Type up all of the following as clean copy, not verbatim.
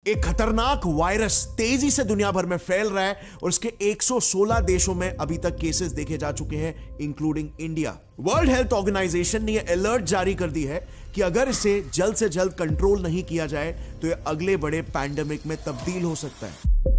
एक खतरनाक वायरस तेजी से दुनिया भर में फैल रहा है और इसके 116 देशों में अभी तक केसेस देखे जा चुके हैं, including India. World Health Organization ने यह अलर्ट जारी कर दी है कि अगर इसे जल्द से जल्द कंट्रोल नहीं किया जाए तो यह अगले बड़े पैंडेमिक में तब्दील हो सकता है।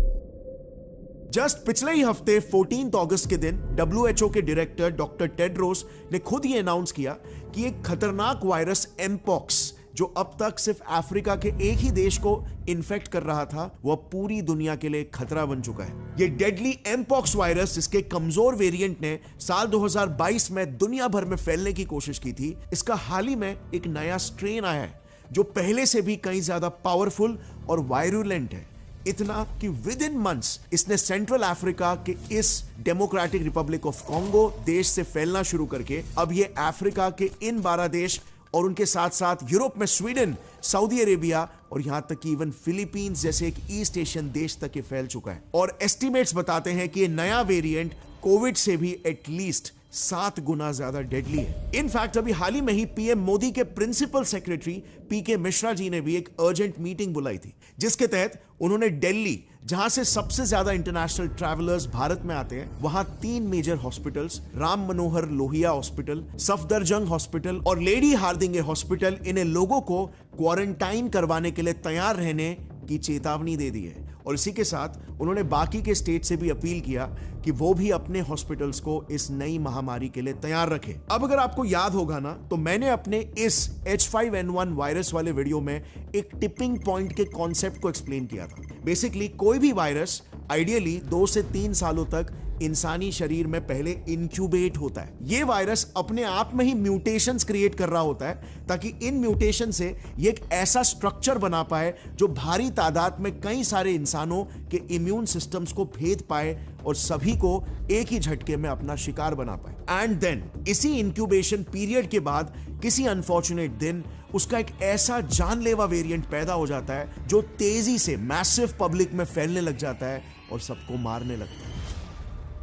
जस्ट पिछले ही हफ्ते 14 अगस्त के दिन WHO के डायरेक्टर डॉक्टर टेड्रोस ने खुद ही अनाउंस किया कि एक खतरनाक वायरस एमपॉक्स, जो अब तक सिर्फ अफ्रीका के एक ही देश को इन्फेक्ट कर रहा था, वह पूरी दुनिया के लिए खतरा बन चुका है। ये डेडली एमपॉक्स वायरस, जिसके कमजोर वेरिएंट ने साल 2022 में दुनिया भर में फैलने की कोशिश की थी, इसका हाल ही में एक नया स्ट्रेन आया है जो पहले से भी कहीं ज्यादा पावरफुल और वायरुलेंट है। इतना कि विद इन मंथ्स इसने सेंट्रल अफ्रीका के इस डेमोक्रेटिक रिपब्लिक ऑफ कॉन्गो देश से फैलना शुरू करके अब ये अफ्रीका के इन 12 देश और उनके साथ साथ यूरोप में स्वीडन, सऊदी अरेबिया और यहां तक कि इवन फिलीपींस जैसे एक ईस्ट एशियन देश तक ये फैल चुका है। और एस्टिमेट्स बताते हैं कि ये नया वेरिएंट कोविड से भी एटलीस्ट 7 गुना ज्यादा डेडली है। इनफैक्ट अभी हाल ही में ही पीएम मोदी के प्रिंसिपल सेक्रेटरी पीके मिश्रा जी ने भी एक अर्जेंट मीटिंग बुलाई थी, जिसके तहत उन्होंने दिल्ली, जहां से सबसे ज्यादा इंटरनेशनल ट्रैवलर्स भारत में आते हैं, वहां 3 major hospitals, Ram Manohar Lohia hospital, Safdarjung hospital और लेडी हार्दिंगे हॉस्पिटल, इन्हें लोगों को क्वारंटाइन करवाने के लिए तैयार रहने की चेतावनी दे दी है। और इसी के साथ उन्होंने बाकी के स्टेट से भी अपील किया कि वो भी अपने हॉस्पिटल्स को इस नई महामारी के लिए तैयार रखें। अब अगर आपको याद होगा ना, तो मैंने अपने इस H5N1 वायरस वाले वीडियो में एक टिपिंग पॉइंट के कॉन्सेप्ट को एक्सप्लेन किया था। बेसिकली कोई भी वायरस आइडियली 2 से 3 सालों तक इंसानी शरीर में पहले इंक्यूबेट होता है। ये वायरस अपने आप में ही म्यूटेशंस क्रिएट कर रहा होता है ताकि इन म्यूटेशन से ये एक ऐसा स्ट्रक्चर बना पाए जो भारी तादाद में कई सारे इंसानों के इम्यून सिस्टम्स को भेद पाए और सभी को एक ही झटके में अपना शिकार बना पाए। एंड देन इसी इंक्यूबेशन पीरियड के बाद किसी अनफॉर्चुनेट दिन उसका एक ऐसा जानलेवा वेरिएंट पैदा हो जाता है जो तेजी से मैसिव पब्लिक में फैलने लग जाता है और सबको मारने लगता है।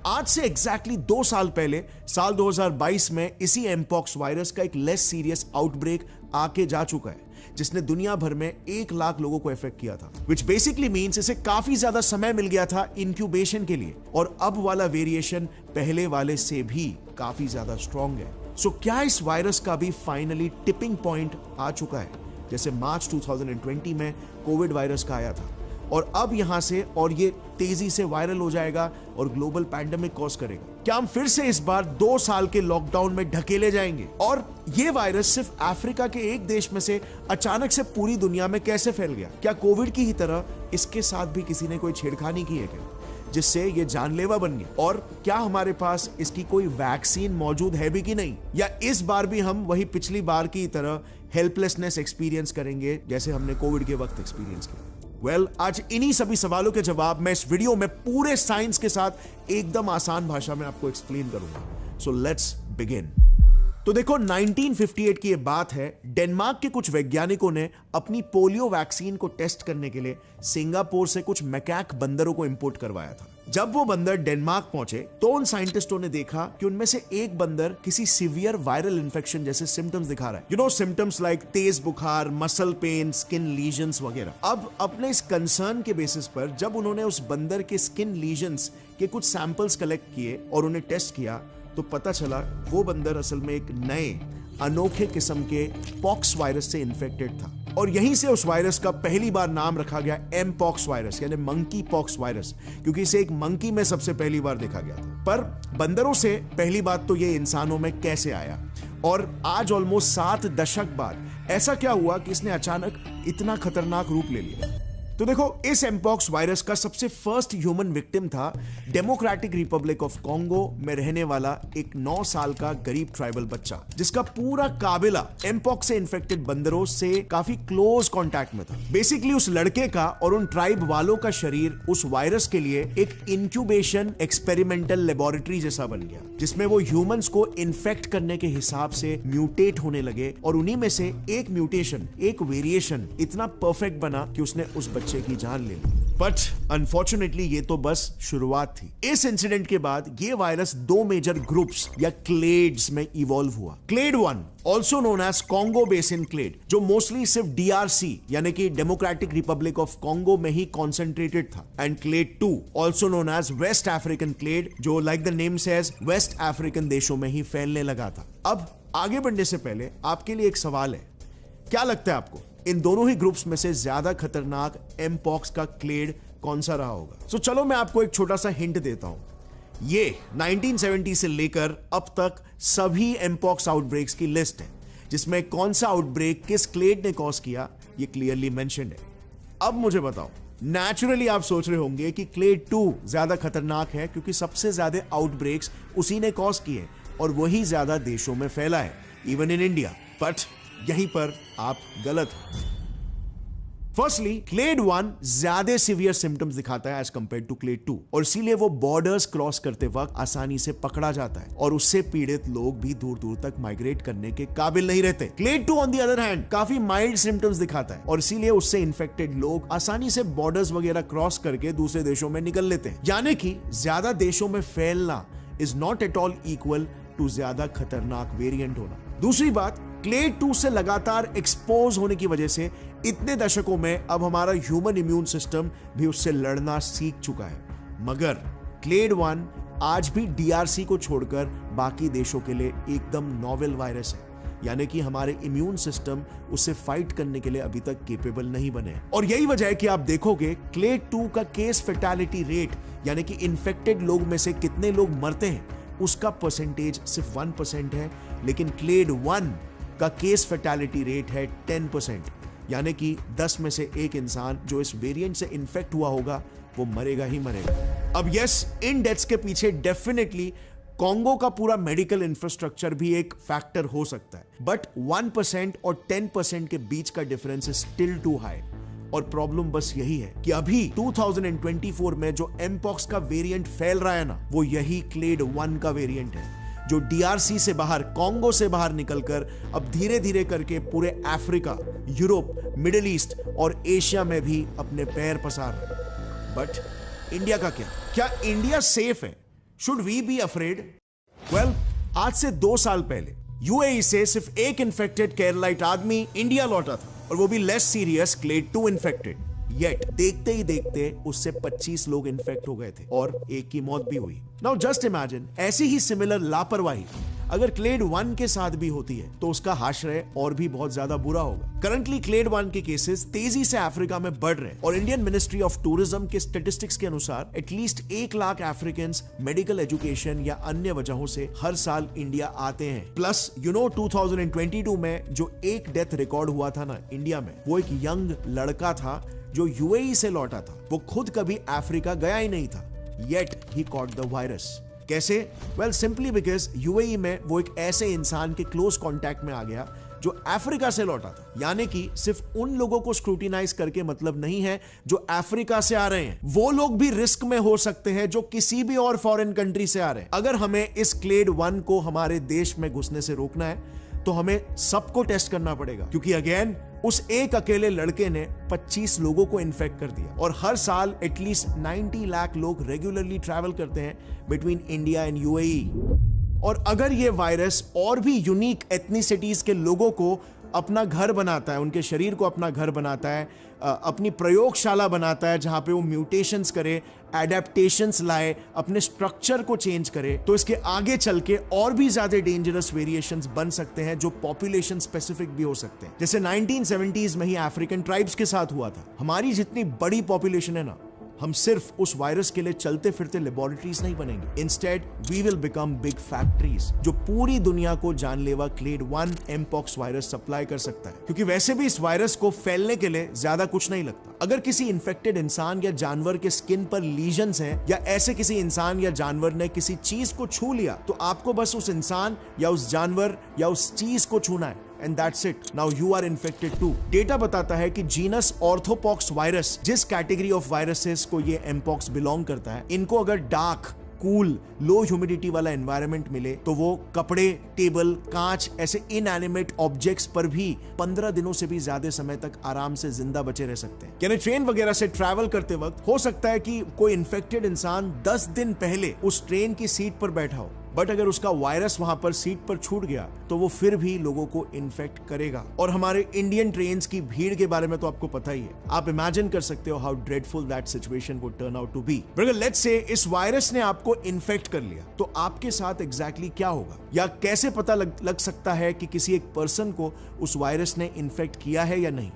आज से एग्जैक्टली 2 साल पहले साल 2022 में इसी एमपॉक्स वायरस का एक लेस सीरियस आउटब्रेक आके जा चुका है, जिसने दुनिया भर में 1 लाख लोगों को इफेक्ट किया था, विच बेसिकली मीन्स इसे काफी ज्यादा समय मिल गया था इंक्यूबेशन के लिए। और अब वाला वेरिएशन पहले वाले से भी काफी ज्यादा स्ट्रॉन्ग है। सो क्या इस वायरस का भी फाइनली टिपिंग पॉइंट आ चुका है, जैसे मार्च 2020 में कोविड वायरस का आया था, और अब यहां से और ये तेजी से वायरल हो जाएगा और ग्लोबल पैंडेमिक कॉज करेगा? क्या हम फिर से इस बार 2 साल के लॉकडाउन में ढकेले जाएंगे? और ये वायरस सिर्फ अफ्रीका के एक देश में से अचानक से पूरी दुनिया में कैसे फैल गया? क्या कोविड की ही तरह इसके साथ भी किसी ने कोई छेड़खानी की है क्या, जिससे ये जानलेवा बन गया? और क्या हमारे पास इसकी कोई वैक्सीन मौजूद है भी कि नहीं? या इस बार भी हम वही पिछली बार की तरह हेल्पलेसनेस एक्सपीरियंस करेंगे जैसे हमने कोविड के वक्त एक्सपीरियंस किया? आज इन्हीं सभी सवालों के जवाब मैं इस वीडियो में पूरे साइंस के साथ एकदम आसान भाषा में आपको एक्सप्लेन करूंगा। So let's begin. तो देखो, 1958 की ये बात है। डेनमार्क के कुछ वैज्ञानिकों ने अपनी पोलियो वैक्सीन को टेस्ट करने के लिए सिंगापुर से कुछ मैकाक बंदरों को इंपोर्ट करवाया था। जब वो बंदर डेनमार्क पहुंचे तो उन साइंटिस्टों ने देखा कि उनमें से एक बंदर किसी सीवियर वायरल इन्फेक्शन जैसे सिम्टम्स दिखा रहा है। यू नो, सिम्टम्स लाइक तेज बुखार, मसल पेन, स्किन लीजन्स वगैरह। अब अपने इस कंसर्न के बेसिस पर जब उन्होंने उस बंदर के स्किन लीजन्स के कुछ सैंपल्स कलेक्ट किए और उन्हें टेस्ट किया, तो पता चला वो बंदर असल में एक नए अनोखे किस्म के पॉक्स वायरस से इन्फेक्टेड था। और यहीं से उस वायरस का पहली बार नाम रखा गया एमपॉक्स वायरस, यानी मंकी पॉक्स वायरस, क्योंकि इसे एक मंकी में सबसे पहली बार देखा गया था। पर बंदरों से पहली बात तो ये इंसानों में कैसे आया, और आज ऑलमोस्ट 7 दशक बाद ऐसा क्या हुआ कि इसने अचानक इतना खतरनाक रूप ले लिया? तो देखो, इस एमपॉक्स वायरस का सबसे फर्स्ट ह्यूमन विक्टिम था डेमोक्रेटिक रिपब्लिक ऑफ कॉन्गो में रहने वाला एक 9 साल का गरीब ट्राइबल बच्चा, जिसका पूरा काबिला एमपॉक्स से इन्फेक्टेड बंदरों से काफी क्लोज कांटेक्ट में था। बेसिकली उस लड़के का और उन ट्राइब वालों का शरीर उस वायरस के लिए एक इंक्यूबेशन एक्सपेरिमेंटल लेबोरेटरी जैसा बन गया, जिसमें वो ह्यूमंस को इन्फेक्ट करने के हिसाब से म्यूटेट होने लगे। और उन्हीं में से एक म्यूटेशन, एक वेरिएशन इतना परफेक्ट बना कि उसने उस बच्चे की जान ले ली। बट अनफॉर्चुनेटली ये तो बस शुरुआत थी। इस इंसिडेंट के बाद ये वायरस दो मेजर ग्रुप्स या क्लेड्स में इवॉल्व हुआ। Clade 1 also known as Congo basin clade, जो मोस्टली सिर्फ DRC यानी कि डेमोक्रेटिक रिपब्लिक ऑफ कॉन्गो में ही कॉन्सेंट्रेटेड था। And clade 2 also known as west African clade, जो like the name says west African देशों में ही फैलने लगा था। अब आगे बढ़ने से पहले आपके लिए एक सवाल है, क्या लगता है आपको इन दोनों ही ग्रुप्स में से ज्यादा खतरनाक एमपॉक्स का क्लेड कौन सा रहा होगा? सो चलो मैं आपको एक छोटा सा हिंट देता हूं। ये 1970 से लेकर अब तक सभी एमपॉक्स आउटब्रेक्स की लिस्ट है, जिसमें कौन सा आउटब्रेक किस क्लेड ने कॉज किया ये क्लियरली मेंशन्ड है। अब मुझे बताओ, नेचुरली आप सोच रहे होंगे कि क्लेड 2 ज्यादा खतरनाक है क्योंकि सबसे ज्यादा आउटब्रेक्स उसी ने कॉज किए और वही ज्यादा देशों में फैला है, इवन इन इंडिया। बट यहीं पर आप गलत हैं। फर्स्टली, क्लेड 1 ज्यादा सीवियर सिम्टम्स दिखाता है एज कंपेयर टू क्लेड 2, और इसीलिए वो बॉर्डर्स क्रॉस करते वक्त आसानी से पकड़ा जाता है और उससे पीड़ित लोग भी दूर दूर तक माइग्रेट करने के काबिल नहीं रहते। Clade 2 on the other hand काफी माइल्ड सिम्टम्स दिखाता है और इसीलिए उससे इन्फेक्टेड लोग आसानी से बॉर्डर्स वगैरह क्रॉस करके दूसरे देशों में निकल लेते हैं। यानी कि ज्यादा देशों में फैलना is not at all equal to ज्यादा खतरनाक वेरिएंट होना। दूसरी बात, क्लेड 2 से लगातार एक्सपोज होने की वजह से इतने दशकों में अब हमारा ह्यूमन इम्यून सिस्टम भी उससे लड़ना सीख चुका है। मगर क्लेड 1 आज भी DRC को छोड़कर बाकी देशों के लिए एकदम नॉवेल वायरस है, यानी कि हमारे इम्यून सिस्टम उससे फाइट करने के लिए अभी तक केपेबल नहीं बने हैं। और यही वजह है कि आप देखोगे क्लेड 2 का केस फैटेलिटी रेट, यानी कि इन्फेक्टेड लोग में से कितने लोग मरते हैं, उसका परसेंटेज सिर्फ 1% है, लेकिन क्लेड 1 का केस फैटेलिटी रेट है 10%, यानी कि 10 में से एक इंसान जो इस वेरिएंट से इन्फेक्ट हुआ होगा वो मरेगा ही मरेगा। अब यस, इन डेथ्स के पीछे डेफिनेटली कॉन्गो का पूरा मेडिकल इंफ्रास्ट्रक्चर भी एक फैक्टर हो सकता है, बट 1% और 10% के बीच का difference is still too high. और प्रॉब्लम बस यही है कि अभी 2024 में जो एमपॉक्स का वेरिएंट फैल रहा है ना, वो यही क्लेड 1 का वेरिएंट है, जो DRC से बाहर, कॉन्गो से बाहर निकलकर अब धीरे धीरे करके पूरे अफ्रीका, यूरोप, मिडिल ईस्ट और एशिया में भी अपने पैर पसार रहा है। बट इंडिया का क्या इंडिया सेफ है? Should we be afraid? Well, आज से 2 साल पहले UAE से सिर्फ एक इन्फेक्टेड केरलाइट आदमी इंडिया लौटा था, और वो भी less serious clade 2 infected. Yet देखते ही देखते उससे 25 लोग इन्फेक्ट हो गए थे और एक की मौत भी हुई। नाउ जस्ट इमेजिन, ऐसी ही सिमिलर लापरवाही अगर क्लेड 1 के साथ भी होती है तो उसका आश्रय और भी बहुत ज्यादा बुरा होगा। करंटली क्लेड 1 के केसेस तेजी से अफ्रीका में बढ़ रहे हैं और इंडियन मिनिस्ट्री ऑफ टूरिज्म के स्टेटिस्टिक्स के अनुसार at least 1 lakh Africans medical education या अन्य वजहों से हर साल इंडिया आते हैं। प्लस 2022 में जो एक डेथ रिकॉर्ड हुआ था ना इंडिया में, वो एक यंग लड़का था जो UAE से लौटा था। वो खुद कभी अफ्रीका गया ही नहीं था, yet he caught the virus. कैसे? वेल, सिंपली बिकॉज UAE में वो एक ऐसे इंसान के क्लोज कांटेक्ट में आ गया जो अफ्रीका से लौटा था। यानी कि सिर्फ उन लोगों को स्क्रूटिनाइज करके मतलब नहीं है जो अफ्रीका से आ रहे हैं, वो लोग भी रिस्क में हो सकते हैं जो किसी भी और फॉरेन कंट्री से आ रहे हैं। अगर हमें इस क्लेड 1 को हमारे देश में घुसने से रोकना है तो हमें सबको टेस्ट करना पड़ेगा, क्योंकि अगेन उस एक अकेले लड़के ने 25 लोगों को इन्फेक्ट कर दिया और हर साल एटलीस्ट 90 लाख लोग रेगुलरली ट्रैवल करते हैं बिटवीन इंडिया एंड UAE। और अगर ये वायरस और भी यूनिक एथनिसिटीज के लोगों को अपना घर बनाता है, उनके शरीर को अपना घर बनाता है, अपनी प्रयोगशाला बनाता है जहां पे वो म्यूटेशंस करे, एडेप्टेशंस लाए, अपने स्ट्रक्चर को चेंज करे, तो इसके आगे चल के और भी ज्यादा डेंजरस वेरिएशंस बन सकते हैं जो पॉपुलेशन स्पेसिफिक भी हो सकते हैं। जैसे 1970s में ही अफ्रीकन ट्राइब्स के साथ हुआ था। हमारी जितनी बड़ी पॉपुलेशन है ना, हम सिर्फ उस वायरस के लिए चलते फिरते लेबोरेटरीज नहीं बनेंगे। Instead we will become big factories जो पूरी दुनिया को जानलेवा क्लेड 1 एमपॉक्स वायरस सप्लाई कर सकता है, क्योंकि वैसे भी इस वायरस को फैलने के लिए ज्यादा कुछ नहीं लगता। अगर किसी इन्फेक्टेड इंसान या जानवर के स्किन पर लीजन्स हैं, या ऐसे किसी इंसान या जानवर ने किसी चीज को छू लिया, तो आपको बस उस इंसान या उस जानवर या उस चीज को छूना है, and that's it. Now you are infected too. Data बताता है कि जीनस ऑर्थोपॉक्स वायरस, जिस कैटेगरी ऑफ वायरसेस को ये एमपॉक्स बिलोंग करता है, इनको अगर डार्क कूल लो ह्यूमिडिटी वाला एनवायरनमेंट मिले तो वो कपड़े, टेबल, कांच ऐसे इनएनिमेट ऑब्जेक्ट्स पर भी 15 दिनों से भी ज्यादा समय तक आराम से जिंदा बचे रह सकते हैं। यानी ट्रेन वगैरह से ट्रैवल करते वक्त हो सकता है कि कोई इन्फेक्टेड इंसान 10 दिन पहले उस ट्रेन की सीट पर बैठा हो, बट अगर उसका वायरस वहां पर सीट पर छूट गया तो वो फिर भी लोगों को इन्फेक्ट करेगा। और हमारे इंडियन ट्रेन्स की भीड़ के बारे में तो आपको पता ही है, आप इमेजिन कर सकते हो how dreadful that situation would turn out to be. अगर लेट्स से इस वायरस ने आपको इन्फेक्ट कर लिया तो आपके साथ एग्जैक्टली क्या होगा, या कैसे पता लग सकता है कि किसी एक पर्सन को उस वायरस ने इन्फेक्ट किया है या नहीं।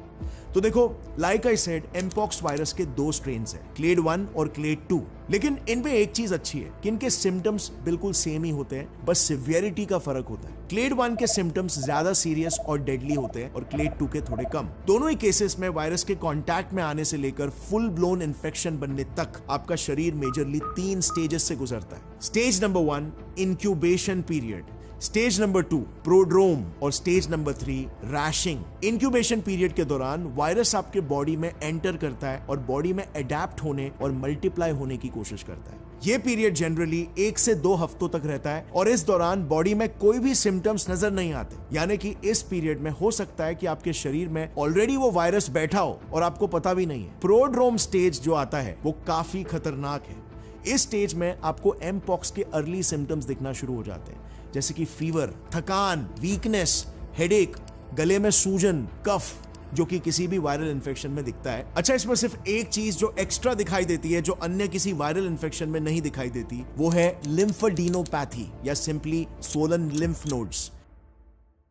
तो देखो, like I said, mpox virus के 2 स्ट्रेन्स हैं, क्लेड 1 और क्लेड 2। लेकिन इनमें एक चीज अच्छी है कि इनके सिम्टम्स बिल्कुल सेम ही होते हैं, बस सिवियरिटी का फर्क होता है। क्लेड 1 के सिम्टम्स ज्यादा सीरियस और डेडली होते हैं और क्लेड 2 के थोड़े कम। दोनों ही केसेस में वायरस के कांटेक्ट में आने से लेकर फुल ब्लोन इन्फेक्शन बनने तक आपका शरीर मेजरली 3 स्टेजेस से गुजरता है। Stage number 1 incubation period, stage number 2 prodrome और स्टेज नंबर 3 रैशिंग। इंक्यूबेशन पीरियड के दौरान वायरस आपके बॉडी में एंटर करता है और बॉडी में अडेप्ट होने और मल्टीप्लाई होने की कोशिश करता है। यह पीरियड जनरली 1 से 2 हफ्तों तक रहता है और इस दौरान बॉडी में कोई भी सिम्टम्स नजर नहीं आते, यानी कि इस पीरियड में हो सकता है कि आपके शरीर में ऑलरेडी वो वायरस बैठा हो और आपको पता भी नहीं है। प्रोड्रोम स्टेज जो आता है वो काफी खतरनाक है। इस स्टेज में आपको एमपॉक्स के अर्ली सिम्टम्स दिखना शुरू हो जाते हैं, जैसे कि फीवर, थकान, वीकनेस, हेडेक, गले में सूजन, कफ, जो कि किसी भी वायरल इन्फेक्शन में दिखता है। अच्छा, इसमें सिर्फ एक चीज जो एक्स्ट्रा दिखाई देती है, जो अन्य किसी वायरल इन्फेक्शन में नहीं दिखाई देती, वो है लिम्फेडेनोपैथी या सिंपली स्वोलन लिम्फ नोड्स।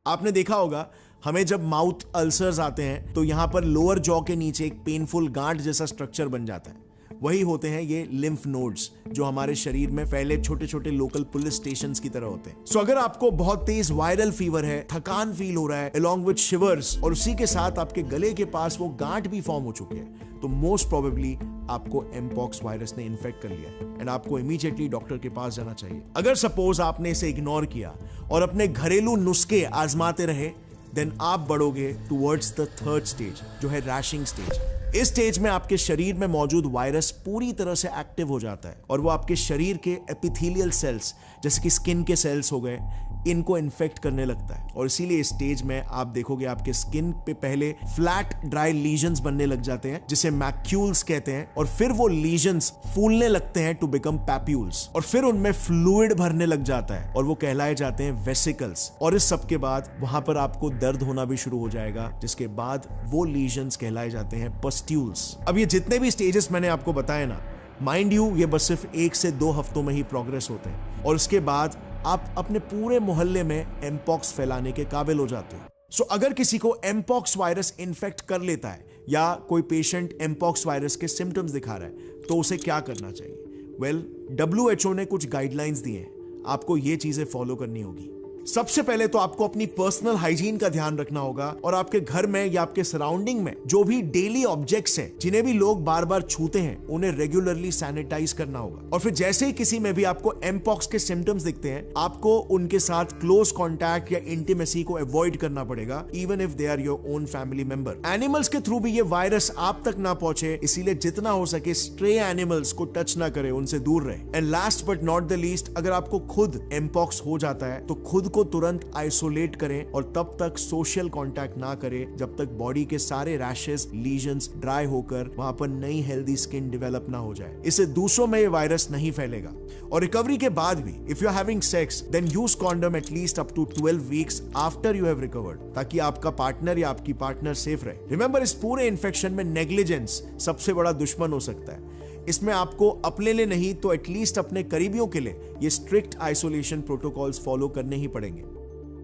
आपने देखा होगा, हमें जब माउथ अल्सर्स आते हैं तो यहां पर लोअर जॉ के नीचे एक पेनफुल गांठ जैसा स्ट्रक्चर बन जाता है। वही होते हैं ये लिम्फ नोड्स, जो हमारे शरीर में फैले छोटे छोटे लोकल पुलिस स्टेशंस की तरह होते हैं। सो अगर आपको बहुत तेज वायरल फीवर है, थकान फील हो रहा है along with shivers, और उसी के साथ आपके गले के पास वो गांठ भी फॉर्म हो चुके हैं, तो मोस्ट प्रोबेबली आपको एमपॉक्स वायरस ने इन्फेक्ट कर लिया है एंड आपको इमीडिएटली डॉक्टर के पास जाना चाहिए। अगर सपोज आपने इसे इग्नोर किया और अपने घरेलू नुस्खे आजमाते रहे, देन आप बढ़ोगे टुवर्ड्स द 3rd स्टेज, जो है रैशिंग स्टेज। इस स्टेज में आपके शरीर में मौजूद वायरस पूरी तरह से एक्टिव हो जाता है और वो आपके शरीर के एपिथेलियल सेल्स, जैसे कि स्किन के सेल्स हो गए, इनको इन्फेक्ट करने लगता है। और इसीलिए इस स्टेज में आप देखोगे आपके स्किन पे पहले फ्लैट ड्राई लीजन्स बनने लग जाते हैं, जिसे मैक्यूल्स कहते हैं, और फिर वो लीजन्स फूलने लगते हैं टू बिकम पैप्यूल्स, और फिर उनमें फ्लूइड भरने लग जाता है और वो कहलाए जाते हैं वेसिकल्स। और इस सब के बाद वहां पर आपको दर्द होना भी शुरू हो जाएगा, जिसके बाद वो लीजन्स कहलाए जाते हैं पस्ट्यूल्स। अब ये जितने भी स्टेजेस मैंने आपको बताए ना, माइंड यू, ये बस सिर्फ 1 से 2 हफ्तों में ही प्रोग्रेस होते हैं और उसके बाद आप अपने पूरे मोहल्ले में एमपॉक्स फैलाने के काबिल हो जाते हो। सो अगर किसी को एमपॉक्स वायरस इन्फेक्ट कर लेता है या कोई पेशेंट एमपॉक्स वायरस के सिम्टम्स दिखा रहा है, तो उसे क्या करना चाहिए? वेल, WHO ने कुछ गाइडलाइंस दिए हैं, आपको ये चीजें फॉलो करनी होगी। सबसे पहले तो आपको अपनी पर्सनल हाइजीन का ध्यान रखना होगा और आपके घर में या आपके सराउंडिंग में जो भी डेली ऑब्जेक्ट्स हैं, जिन्हें भी लोग बार बार छूते हैं, उन्हें रेगुलरली सैनिटाइज करना होगा। और फिर जैसे ही किसी में भी आपको एमपॉक्स के सिम्टम्स दिखते हैं, आपको उनके साथ क्लोज कॉन्टैक्ट या इंटीमेसी को अवॉइड करना पड़ेगा, even if they are your own family member. Animals के थ्रू भी ये वायरस आप तक ना पहुंचे, इसीलिए जितना हो सके स्ट्रे एनिमल्स को टच ना करें, उनसे दूर रहे। And last but not the least, अगर आपको खुद एमपॉक्स हो जाता है तो खुद को तुरंत आइसोलेट करें और तब तक सोशल कांटेक्ट ना करें जब तक बॉडी के सारे रैशेस, लीजन्स ड्राई होकर वहां पर नई हेल्दी स्किन डेवलप ना हो जाए। इससे दूसरों में ये वायरस नहीं फैलेगा। और रिकवरी के बाद भी if you are having sex, then use condom at least up to 12 weeks after you have recovered, ताकि आपका पार्टनर या आपकी पार्टनर सेफ रहे। रिमेंबर, इस पूरे इन्फेक्शन में नेग्लिजेंस सबसे बड़ा दुश्मन हो सकता है। इसमें आपको अपने लिए नहीं तो एटलीस्ट अपने करीबियों के लिए ये स्ट्रिक्ट आइसोलेशन प्रोटोकॉल्स फॉलो करने ही पड़ेंगे।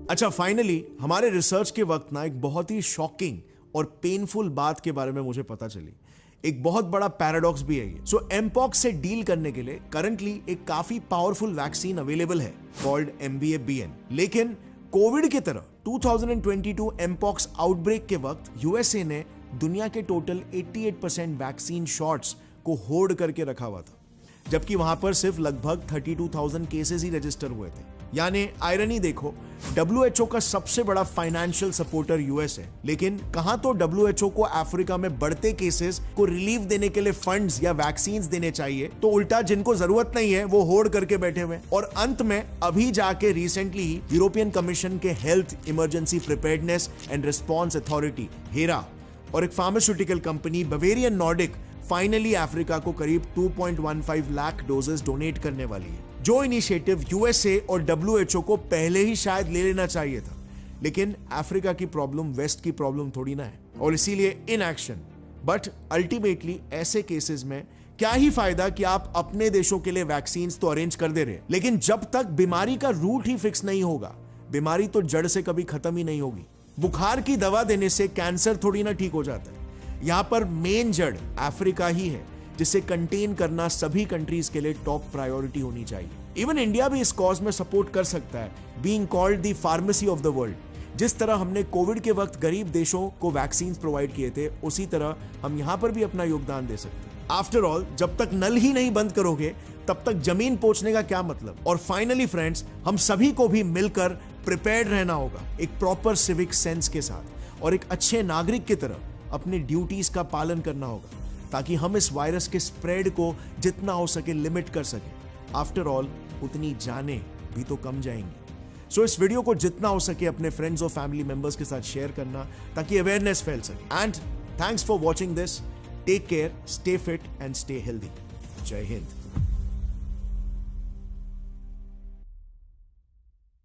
अच्छा, फाइनली हमारे रिसर्च के वक्त ना एक बहुत ही शॉकिंग और पेनफुल बात के बारे में मुझे पता चली। एक बहुत बड़ा पैराडॉक्स भी है ये। सो एमपॉक्स से डील करने के लिए करंटली एक काफी पावरफुल वैक्सीन अवेलेबल है कॉल्ड MVA-BN। लेकिन कोविड की तरह 2022 एमपॉक्स आउटब्रेक के वक्त यूएसए ने दुनिया के टोटल 88% वैक्सीन शॉट्स को होल्ड करके रखा हुआ था, जबकि वहां पर सिर्फ लगभग 32,000 केसेस ही रजिस्टर हुए थे। यानी आयरनी देखो, WHO का सबसे बड़ा फाइनेंशियल सपोर्टर यूएस है, लेकिन कहां तो WHO को अफ्रीका में बढ़ते केसेस को रिलीफ देने के लिए फंड्स या वैक्सीन देने चाहिए, तो उल्टा जिनको जरूरत नहीं है वो होड़ करके बैठे हुए। और अंत में अभी जाके रिसेंटली यूरोपियन कमीशन के health emergency preparedness and response authority Hera और एक pharmaceutical company Bavarian Nordic finally Africa को करीब 2.15 लाख डोजेस डोनेट करने वाली है, जो इनिशिएटिव यूएसए और WHO को पहले ही शायद ले लेना चाहिए था। लेकिन अफ्रीका की प्रॉब्लम वेस्ट की प्रॉब्लम थोड़ी ना है, और इसीलिए इन एक्शन। बट अल्टीमेटली ऐसे केसेस में क्या ही फायदा कि आप अपने देशों के लिए वैक्सीन तो अरेंज कर दे रहे, लेकिन जब तक बीमारी का रूट ही फिक्स नहीं होगा, बीमारी तो जड़ से कभी खत्म ही नहीं होगी। बुखार की दवा देने से कैंसर थोड़ी ना ठीक हो जाता है। यहां पर मेन जड़ अफ्रीका ही है, जिसे कंटेन करना सभी कंट्रीज के लिए टॉप प्रायोरिटी होनी चाहिए। इवन इंडिया भी इस कॉज में सपोर्ट कर सकता है, being called the pharmacy of the world. जिस तरह हमने कोविड के वक्त गरीब देशों को वैक्सीन प्रोवाइड किए थे, उसी तरह हम यहां पर भी अपना योगदान दे सकते हैं। आफ्टर ऑल, जब तक नल ही नहीं बंद करोगे तब तक जमीन पोंछने का क्या मतलब। और फाइनली फ्रेंड्स, हम सभी को भी मिलकर प्रिपेयर्ड रहना होगा, एक प्रॉपर सिविक सेंस के साथ, और एक अच्छे नागरिक की तरह अपनी ड्यूटीज का पालन करना होगा, ताकि हम इस वायरस के स्प्रेड को जितना हो सके लिमिट कर सकें। आफ्टर ऑल, उतनी जानें भी तो कम जाएंगी। सो इस वीडियो को जितना हो सके अपने फ्रेंड्स और फैमिली मेंबर्स के साथ शेयर करना, ताकि अवेयरनेस फैल सके। And thanks for watching this. Take care, stay fit and stay healthy. जय हिंद।